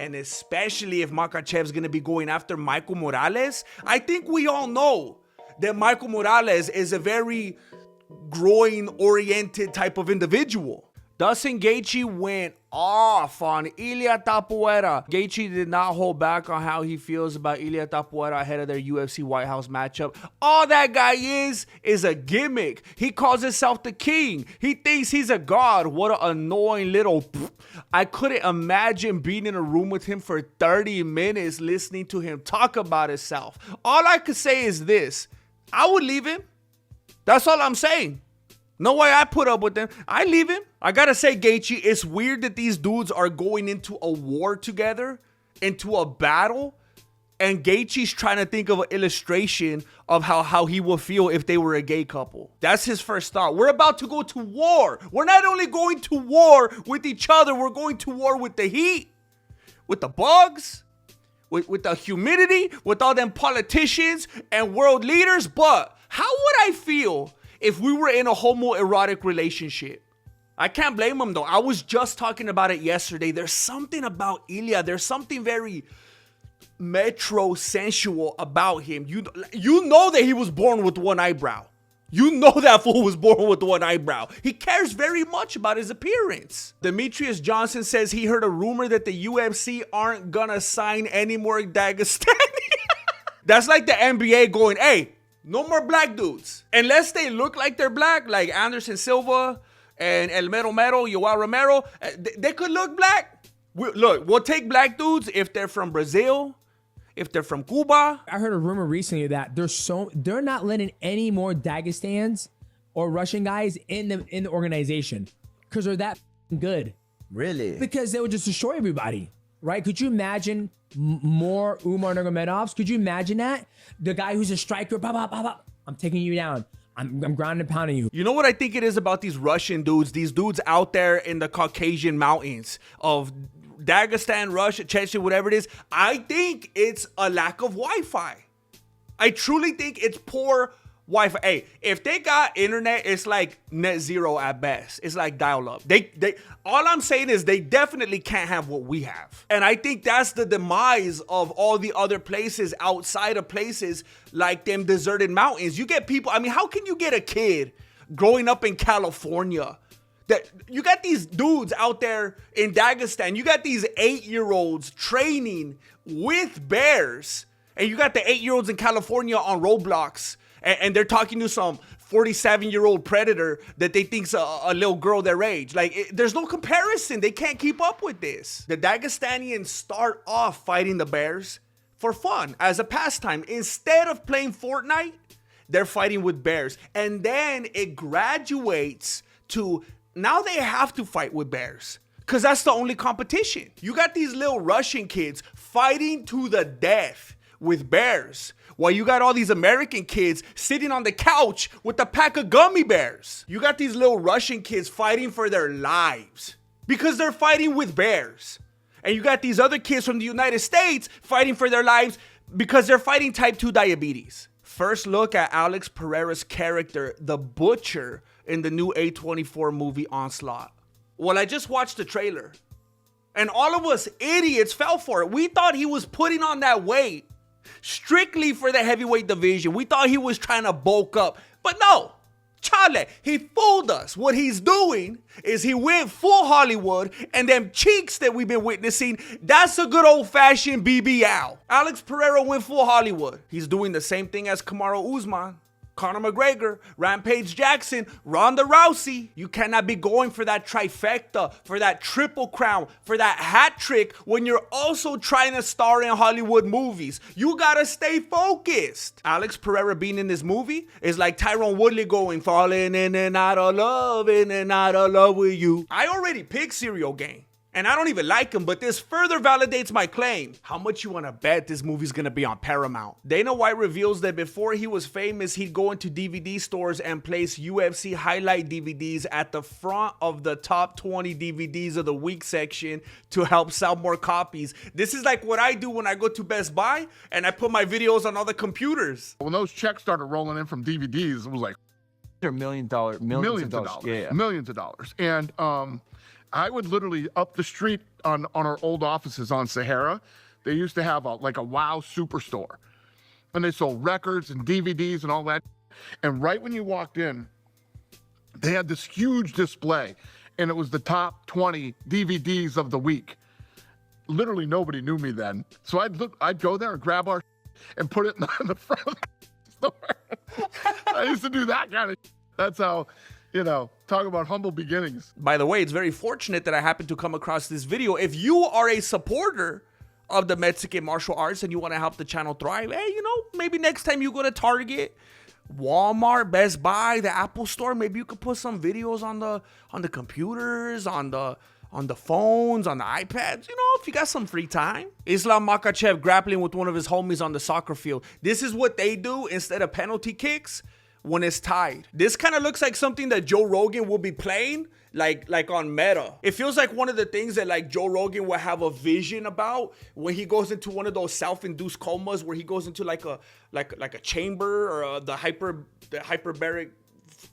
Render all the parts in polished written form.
and especially if Makhachev's gonna be going after Michael Morales, I think we all know that Michael Morales is a very groin-oriented type of individual. Dustin Gaethje went off on Ilia Topuria. Gaethje did not hold back on how he feels about Ilia Topuria ahead of their UFC White House matchup. All that guy is a gimmick. He calls himself the king. He thinks he's a god. What an annoying little... I couldn't imagine being in a room with him for 30 minutes listening to him talk about himself. All I could say is this. I would leave him. That's all I'm saying. No way I put up with them. I leave him. I gotta say, Gaethje, it's weird that these dudes are going into a war together, into a battle, and Gaethje's trying to think of an illustration of how he would feel if they were a gay couple. That's his first thought. We're about to go to war. We're not only going to war with each other, we're going to war with the heat, with the bugs, with the humidity, with all them politicians and world leaders. But how would I feel if we were in a homoerotic relationship? I can't blame him though. I was just talking about it yesterday. There's something about Ilia. There's something very metrosexual about him. You know that he was born with one eyebrow. You know that fool was born with one eyebrow. He cares very much about his appearance. Demetrious Johnson says he heard a rumor that the UFC aren't gonna sign any more Dagestani. That's like the NBA going, hey, no more black dudes. Unless they look like they're black, like Anderson Silva and El Mero Mero, Yoel Romero, they could look black. We'll take black dudes if they're from Brazil, if they're from Cuba. I heard a rumor recently that they're not letting any more Dagestans or Russian guys in the organization because they're that good. Really? Because they would just destroy everybody. Right? Could you imagine more Umar Nurmagomedovs? Could you imagine that? The guy who's a striker, I'm taking you down. I'm grounding and pounding you. You know what I think it is about these Russian dudes, these dudes out there in the Caucasian mountains of Dagestan, Russia, Chechnya, whatever it is? I think it's a lack of Wi-Fi. I truly think it's poor Wi-Fi. Hey, if they got internet, it's like net zero at best. It's like dial-up. All I'm saying is they definitely can't have what we have. And I think that's the demise of all the other places outside of places like them deserted mountains. You get people, I mean, how can you get a kid growing up in California? That you got these dudes out there in Dagestan. You got these 8-year-olds training with bears. And you got the 8-year-olds in California on Roblox. And they're talking to some 47-year-old predator that they think's a little girl their age. Like, there's no comparison. They can't keep up with this. The Dagestanians start off fighting the bears for fun, as a pastime. Instead of playing Fortnite, they're fighting with bears. And then it graduates to now they have to fight with bears because that's the only competition. You got these little Russian kids fighting to the death with bears, while you got all these American kids sitting on the couch with a pack of gummy bears. You got these little Russian kids fighting for their lives because they're fighting with bears. And you got these other kids from the United States fighting for their lives because they're fighting type 2 diabetes. First look at Alex Pereira's character, the Butcher, in the new A24 movie Onslaught. Well, I just watched the trailer and all of us idiots fell for it. We thought he was putting on that weight strictly for the heavyweight division. We thought he was trying to bulk up, but no, chale, he fooled us. What he's doing is he went full Hollywood, and them cheeks that we've been witnessing, that's a good old-fashioned BBL. Alex Pereira went full Hollywood. He's doing the same thing as Kamaru Usman, Conor McGregor, Rampage Jackson, Ronda Rousey. You cannot be going for that trifecta, for that triple crown, for that hat trick when you're also trying to star in Hollywood movies. You gotta stay focused. Alex Pereira being in this movie is like Tyrone Woodley going, falling in and out of love, in and out of love with you. I already picked Serial Gang. And I don't even like him, but this further validates my claim. How much you want to bet this movie's going to be on Paramount? Dana White reveals that before he was famous, he'd go into DVD stores and place UFC highlight DVDs at the front of the top 20 DVDs of the week section to help sell more copies. This is like what I do when I go to Best Buy and I put my videos on all the computers. When those checks started rolling in from DVDs, it was like $1 million, millions of dollars. Yeah. Millions of dollars. And I would literally up the street on our old offices on Sahara. They used to have like a WOW superstore, and they sold records and DVDs and all that. And right when you walked in, they had this huge display, and it was the top 20 DVDs of the week. Literally nobody knew me then. So I'd go there and grab our and put it in the front of the store. I used to do that kind of. That's how, talk about humble beginnings. By the way, it's very fortunate that I happened to come across this video. If you are a supporter of the Mexican martial arts and you want to help the channel thrive, hey, maybe next time you go to Target, Walmart, Best Buy, the Apple Store, maybe you could put some videos on the computers, on the phones, on the iPads, if you got some free time. Islam Makhachev grappling with one of his homies on the soccer field. This is what they do instead of penalty kicks when it's tied. This kind of looks like something that Joe Rogan will be playing like on Meta. It feels like one of the things that like Joe Rogan will have a vision about when he goes into one of those self-induced comas where he goes into like a chamber or the hyperbaric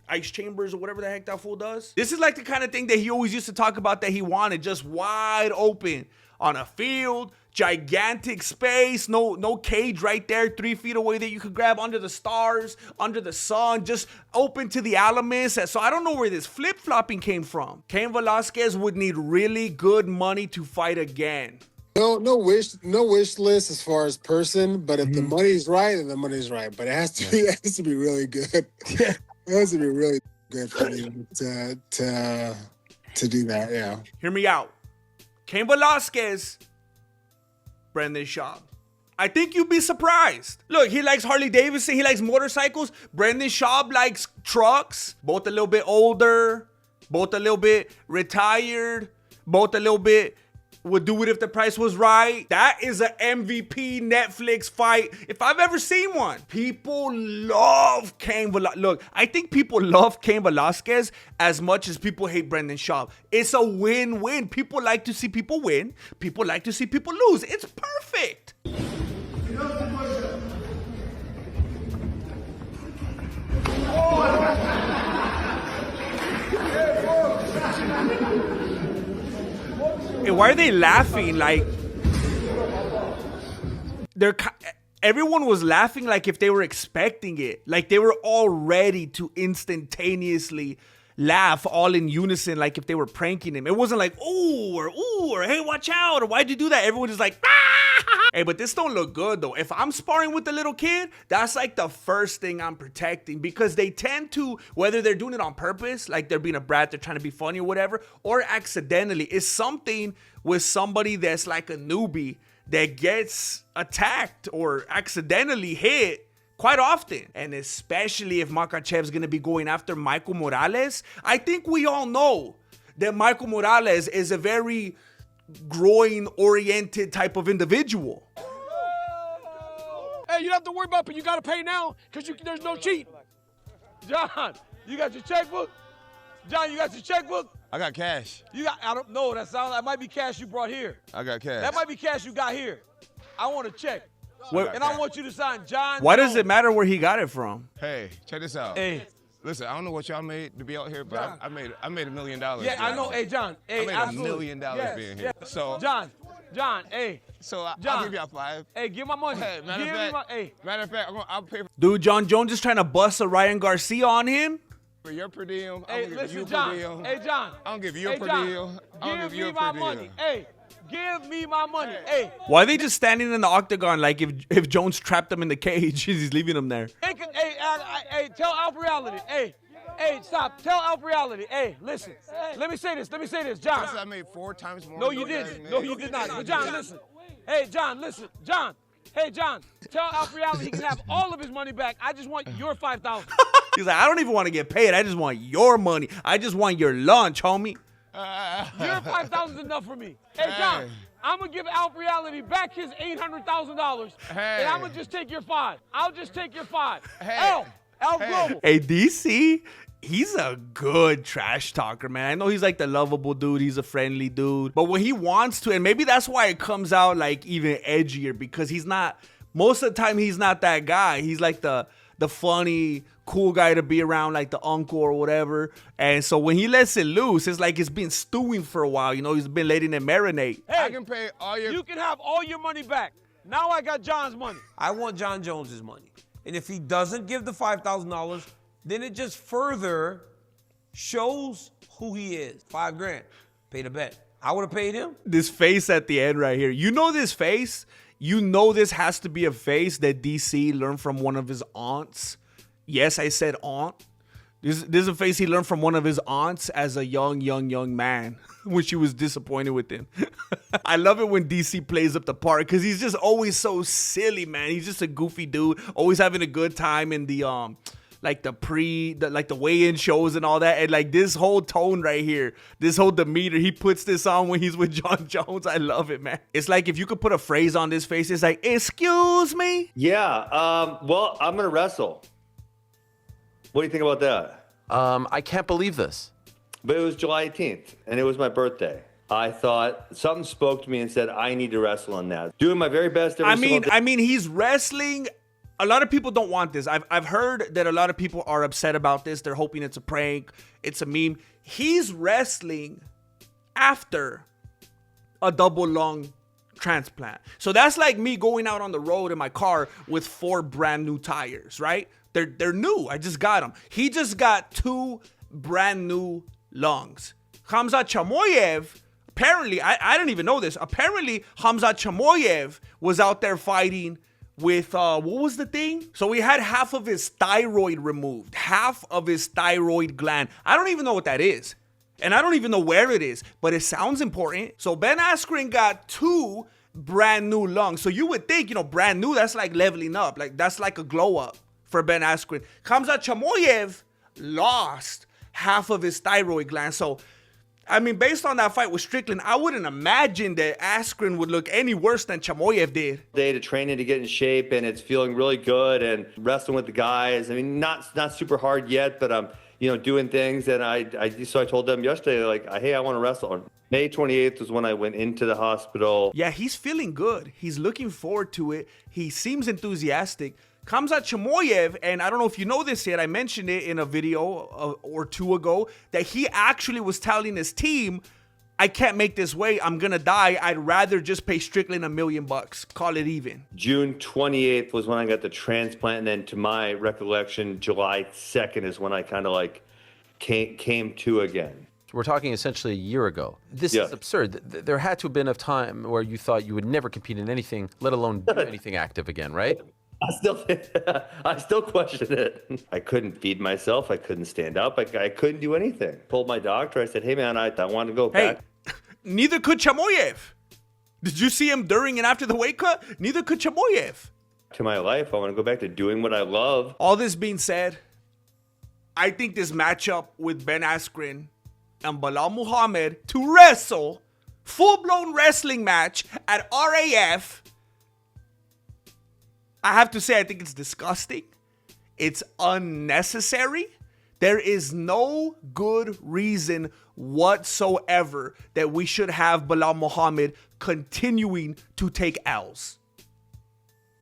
ice chambers or whatever the heck that fool does. This is like the kind of thing that he always used to talk about that he wanted, just wide open on a field, gigantic space, no cage right there 3 feet away that you could grab under the stars, under the sun, just open to the elements. So I don't know where this flip-flopping came from. Cain Velasquez would need really good money to fight again. No wish list as far as person, but if the money's right, then the money's right. But it has to be really good. It has to be really good for you to do that. Yeah. Hear me out. Cain Velasquez, Brendan Schaub. I think you'd be surprised. Look, he likes Harley Davidson. He likes motorcycles. Brendan Schaub likes trucks. Both a little bit older. Both a little bit retired. Both a little bit would do it if the price was right. That is an MVP Netflix fight if I've ever seen one. People love Cain Velasquez. Look, I think people love Cain Velasquez as much as people hate Brendan Schaub. It's a win-win. People like to see people win. People like to see people lose. It's perfect. Hey, why are they laughing? Like, everyone was laughing like if they were expecting it. Like they were all ready to instantaneously laugh all in unison, like if they were pranking him. It wasn't like, ooh, or hey, watch out, or why'd you do that? Everyone is like, ah! Hey, but this don't look good though. If I'm sparring with a little kid, that's like the first thing I'm protecting, because they tend to, whether they're doing it on purpose, like they're being a brat, they're trying to be funny or whatever, or accidentally, it's something with somebody that's like a newbie that gets attacked or accidentally hit quite often. And especially if Makhachev's gonna be going after Michael Morales, I think we all know that Michael Morales is a very groin-oriented type of individual. Hey, you don't have to worry about it, but you gotta pay now because there's no cheat. John, you got your checkbook? John, you got your checkbook? I got cash. I don't know. That might be cash you brought here. I got cash. That might be cash you got here. I want a check. And I want you to sign Jon Why Jones. does it matter where he got it from? Hey, check this out. Hey. Listen, I don't know what y'all made to be out here, but I made $1 million. Yeah, I know. Hey, John. Hey, I made absolutely. $1 million being here. Yeah. So, John, hey. So John, I'll give y'all 5. Hey, give my money. Hey, matter of fact, I'll pay Dude, Jon Jones is trying to bust a Ryan Garcia on him. for your per diem. Hey, I'm gonna listen, give you John. per diem. Hey, John. I don't give you a per John, diem. I don't give you me a my per money. diem. Hey, give me my money. Hey. Why are they just standing in the octagon like if Jones trapped him in the cage, he's leaving him there? Hey, tell Alp Reality. Hey, stop. Tell Alp Reality. Hey, listen. Let me say this, John. I made 4 times more. No, you didn't. No, you did not. But John, listen. Hey, John, listen. John. Hey, John. Tell Alp Reality he can have all of his money back. I just want your $5,000. He's like, I don't even want to get paid. I just want your money. I just want your lunch, homie. Your $5,000 is enough for me. Hey, John. I'm going to give Alp Reality back his $800,000. And I'm going to just take your 5. I'll just take your 5. Alp Global. Hey, DC, he's a good trash talker, man. I know he's like the lovable dude. He's a friendly dude. But when he wants to, and maybe that's why it comes out like even edgier, because he's not, most of the time he's not that guy. He's like the the funny, cool guy to be around, like the uncle or whatever. And so when he lets it loose, it's like it's been stewing for a while. You know, he's been letting it marinate. Hey, I can pay all your... you can have all your money back. Now I got John's money. I want Jon Jones's money. And if he doesn't give the $5,000, then it just further shows who he is. $5,000. Pay the bet. I would have paid him. This face at the end right here. You know this face? You know this has to be a face that DC learned from one of his aunts. Yes, I said aunt. This is a face he learned from one of his aunts as a young man when she was disappointed with him. I love it when DC plays up the part because he's just always so silly, man. He's just a goofy dude, always having a good time in the like the weigh-in shows and all that. And like this whole tone right here, this whole demeanor, he puts this on when he's with Jon Jones. I love it, man. It's like if you could put a phrase on this face, it's like, excuse me? Yeah, well, I'm going to wrestle. What do you think about that? I can't believe this. But it was July 18th, and it was my birthday. I thought something spoke to me and said, I need to wrestle on that. Doing my very best every single day. I mean, he's wrestling. A lot of people don't want this. I've heard that a lot of people are upset about this. They're hoping it's a prank. It's a meme. He's wrestling after a double lung transplant. So that's like me going out on the road in my car with 4 brand new tires, right? They're new. I just got them. He just got 2 brand new lungs. Khamzat Chimaev, apparently, I didn't even know this. Apparently, Khamzat Chimaev was out there fighting with, what was the thing? So we had half of his thyroid removed. Half of his thyroid gland. I don't even know what that is. And I don't even know where it is. But it sounds important. So Ben Askren got 2 brand new lungs. So you would think, brand new, that's like leveling up. Like, that's like a glow up for Ben Askren. Khamzat Chimaev lost half of his thyroid gland. So, I mean, based on that fight with Strickland, I wouldn't imagine that Askren would look any worse than Chimaev did. Day to training to get in shape, and it's feeling really good, and wrestling with the guys. I mean, not super hard yet, but I'm, doing things. And so I told them yesterday, like, hey, I want to wrestle. May 28th was when I went into the hospital. Yeah, he's feeling good. He's looking forward to it. He seems enthusiastic. Khamzat Chimaev, and I don't know if you know this yet, I mentioned it in a video or 2 ago, that he actually was telling his team, I can't make this weight. I'm going to die. I'd rather just pay Strickland $1 million. Call it even. June 28th was when I got the transplant. And then to my recollection, July 2nd is when I kind of like came to again. We're talking essentially a year ago. This is absurd. There had to have been a time where you thought you would never compete in anything, let alone do anything active again, right? I still question it. I couldn't feed myself. I couldn't stand up. I couldn't do anything. Told my doctor, I said, hey, man, I want to go back. Neither could Chimaev. Did you see him during and after the weight cut? Neither could Chimaev. To my life, I want to go back to doing what I love. All this being said, I think this matchup with Ben Askren and Belal Muhammad to wrestle, full-blown wrestling match at RAF, I have to say, I think it's disgusting. It's unnecessary. There is no good reason whatsoever that we should have Belal Muhammad continuing to take L's.